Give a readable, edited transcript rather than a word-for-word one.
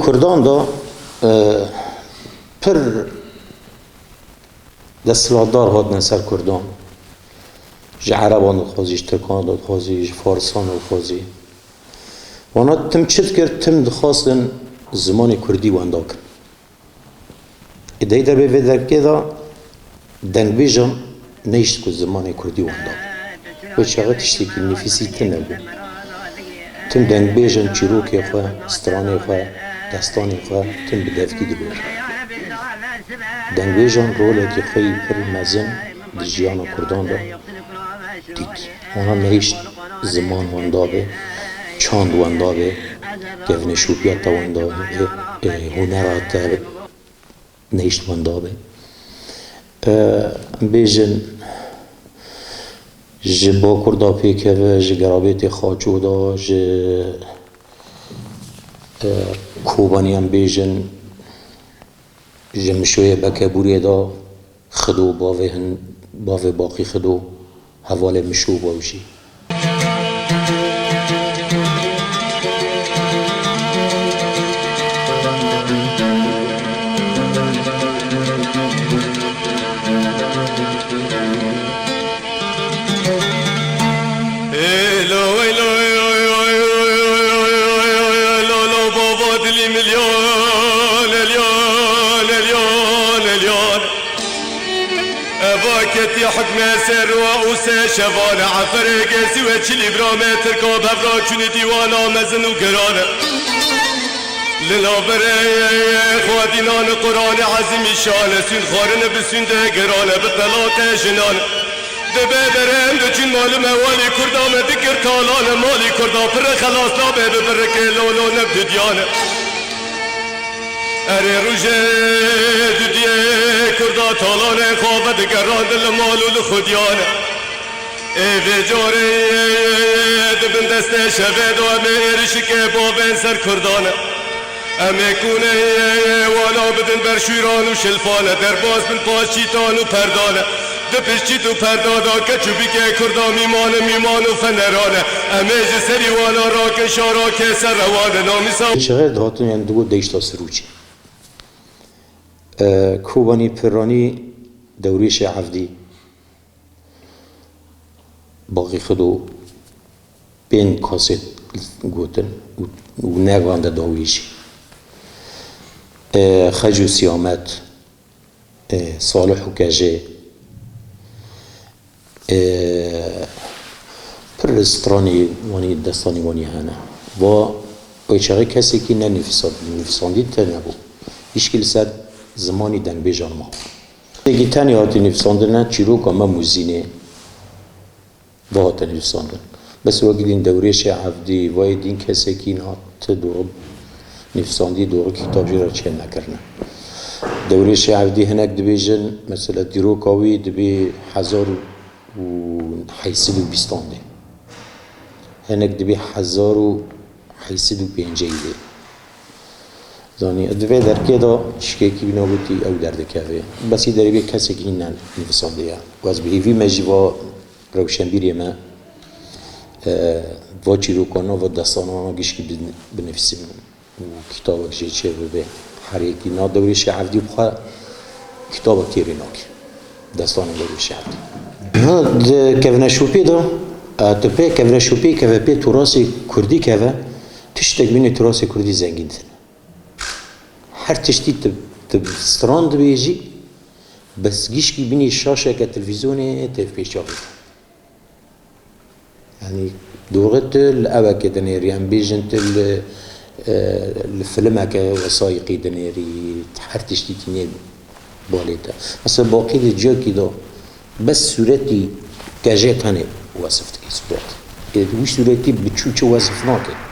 کردان دا پر دستلاتدار هاتن سر کردان، جه عربان دخوازی، جه ترکان دخوازی، جه فارسان دخوازی. وانا تم چت کرد تم دخواستن زمان کردی واندا کرد. ایده در به درکه دا دنگ بیجان نیشت که زمان کردی واندا. و چقدر تشتی که نفیسی تنبو. تم دنگ بیجان چیروکی خواه، سترانی خواه، دستانی خواه، تم بدفکی دبیر. دنگ بیجان روله که خیلی پر مزن دجیان کردان دا دید. وانا نیشت زمان واندا به، چاند واندا به، گفن شوپیات واندا به، هنرات نیشت واندا به. بیجن جه با کردا پیکه و جه گرابیت خاچو دا جه کوبانی هم بیجن جه مشوی بکبوری دا خدو باوه باقی خدو حوال مشو باوشی. كتي حكم سر وأوسى شفان عفر قاسي وشلي برامة تركاب هفرا چون ديوانا مزن وقرانة للابر خوادينان قرآن عظيم شان سن خارن بسن ده قرانة بطلاق جنان دبادرم دچين مال موالي كردام دكر تالان مالي كردا پر خلاص لابه ببرك لولو نبد ديانة اره روژه دودیه کردا تالانه خواب دگران دل مالو لخودیانه ایوه جاره دبن دسته شوه دو امه ارشکه بابن سر کردانه امه کونه والا بدن بر شیران و شلفانه در باز بن پاس چیتان و پردانه دپش چیت و پردادا کچو بیگه کردا میمان و فنرانه امه جسری والا را که شارا که سر روانه نامیسا چقدر دهاتون یعنی دو دیشتا سروچی کوبانی پرانی دوریش عفدی باقی خودو بین کاسه گوتن و نگوانده داویشی خجو سیامت صالح و کجه پر استرانی وانی دستانی وانی هنه و ایچاقه کسی که نفساندی تر نبود ایشکل سد زمانی دنگ بیجان ما دیگه تنی هاتی نفساندن چیروک اما موزینه و هاتی نفساندن بس وقتی این دوریش عفدی وای دین کسی که این هات دورو نفساندی دورو کتاب جرا چه نکرنه دوریش عفدی هنک دبیجن مثلا دیروکاوی دبی 1820 هنک دبی 1850 زانی ادوی در که دا چکی کی بنابودی او درد کهوه بسی داری به کسی که این نفسانده یا و از بهیوی مجیوا روشنبیری ما و چیروکانا و دستانانا گیش که بنفسیم و کتاب که چه به هر یکی نا دوریش عفدی بخواه کتاب تیری ناکی دستان دوریش عفدی کهوه شوپی دا تپه کهوه شوپی کهوه پی توراسی کردی کهوه تشتک بینی توراسی کردی زنگین هر تشتی تستراند بیجی بس گیش کی بینی شاشه که تلویزیونه تف پیشا بود یعنی دوغت الأوى كدنيري أم بيجنت الفيلم هكا وثائقي دنيري تحرتش تيني باليتا مثلا باقي الجوكي ده بس صورتي كجات هني وصفت صورتي وش صورتي بتشوف وصفناك